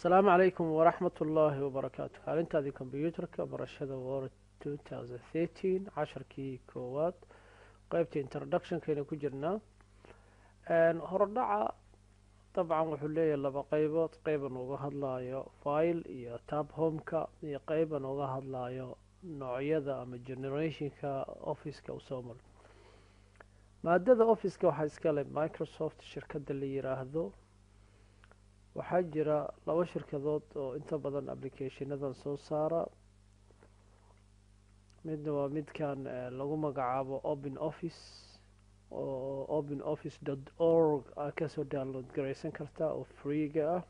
السلام عليكم ورحمة الله وبركاته. هذه كمبيوترka barashada Word 2013 casharkii koowaad qaybta introductionkeena ku jirnaa. Horodhaca dabcan wuxuu leeyahay laba qaybood, qayban uga hadlayo file iyo tab home-ka iyo qayban uga hadlayo noocyada ama generationka office-ka usoo mar. maadada office-ka waxaa iska leh Microsoft shirkadda la yiraahdo. waxaa jira laba shirkadood oo inta badan applicationadan soo saara. midna waa midkan lagu magacaabo Open Office oo openoffice.org aad kasoo download garaysan karta oo freega ah,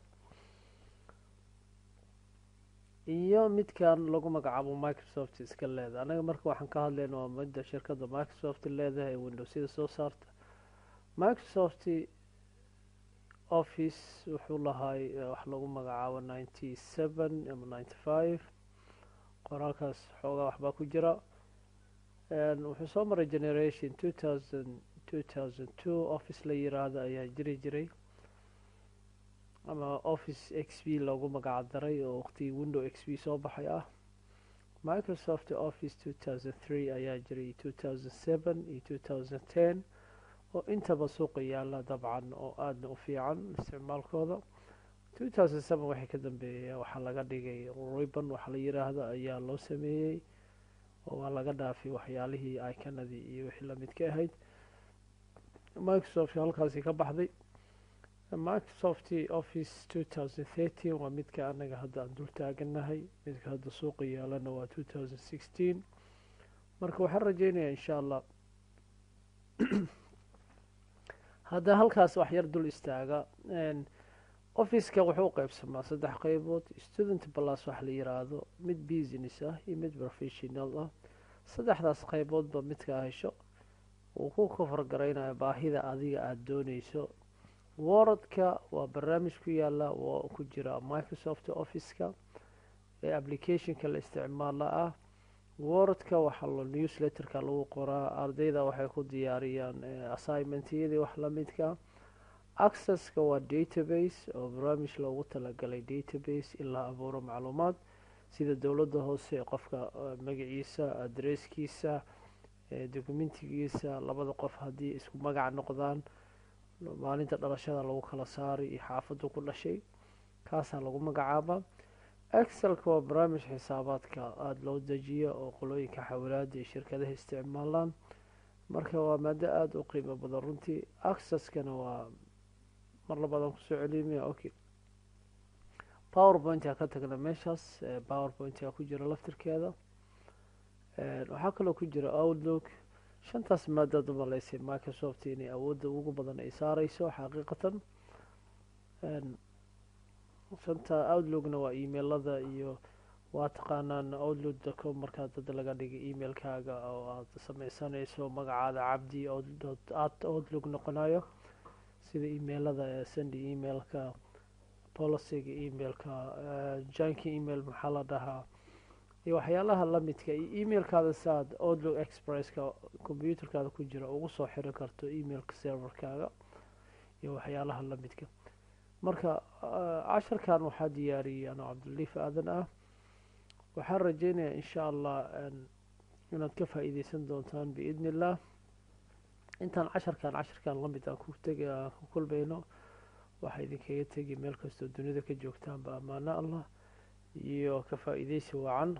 iyo midkan lagu magacaabo Microsoft iska leedahay. anaga marka waxaan ka hadlayna waa midda shirkadda Microsoft leedahay ee Windows-yada soo saarta. Microsoft Office wuxuu lahay wax lagu magacaabo 97 ama 95. qoraalkaas xoogaa waxbaa ku jira. wuxuu soo maray generation 2002 office la yiraahdo ayaa jiray ama Office XP loogu magac daray oo waqtigii Windows XP soo baxay ah. Microsoft Office 2003 ayaa jiray 2007 iyo 2010 oo intaba suuqa yaala dabcan oo aadna u fiican isticmaalkooda. 2007 waxay ka dambeeyay waxaa laga dhigay ribbon waxa la yiraahdo ayaa loo sameeyay oo waa laga dhaafay waxyaalihii iconadii iyo wixii la mid ka ahayd. Microsoft halkaasi ka baxday. Microsoft Office 2013 waa midka anaga hadda aan dul taaganahay. midka hadda suuqa yaalana waa 2016. marka waxaan rajaynayaa insha Allah hadda halkaas wax yar dul istaaga. Office-ka wuxuu qaybsamaa 3 qaybood: student plus wax la yiraahdo, mid business ah iyo mid professional ah. saddexdaas qayboodba midka hesho uu ku cover gareynayo baahida adiga aad dooneyso. Word-ka waa barnaamij ku yaala oo ku jira Microsoft Office-ka ee application-ka la isticmaalo ah. Word-ka waxa la newsletter-ka lagu qoraa, ardayda waxay ku diyaariyaan assignment-yada wax la midka. Access-ka waa database oo barnaamij loogu talagalay database in la abuuro macluumaad sida dowladda hoose, qofka magaciisa, addresskiisa, documentigiisa, labada qof haddii isku magac noqdaan, maalinta dhalashada lagu kala saaray iyo xaafaddu ku dhashay, kaasaa lagu magacaaba. Excel-ka waa barnaamij xisaabaadka aada loo dejiyo oo qolooyinka xawlaadda iyo shirkadaha isticmaalaan. marka waa maado aada u qiimo badan runtii. Access-kana waa mar labadan kusoo celinaya. okay, PowerPoint ka tagna meeshaas. PowerPoint ku jira laftirkeeda. waxaa kaloo ku jira Outlook. shantaas maadad u malaysay Microsoft inay awoodda ugu badan ay saareyso xaqiiqatan. shanta Outlookna waa emailada iyo waa taqaanaan outlook.com markaa dad laga dhigay emailkaaga oo aad sameysanayso magacaada cabdi outlook noqonayo, sida emailada send emailka, policyga emailka, junk email maxaa la dhahaa, iyo waxyaalaha la midka. iyo emailkaada saad Outlook Express-ka computerkaada ku jira ugu soo xiri karto emailka serverkaaga iyo waxyaalaha la midka. marka casharkan waxaa diyaariyay anoo Cabdiliif Aadan ah. waxaan rajaynayaa insha Allah inaad ka faa'iideysan doontaan biidni illah. intaan casharkan la mid aan ku kulmayno waxaa idinkaga tegi meel kastoo dunida ka joogtaanba amaano Allah iyo ka faa'iideysi wacan.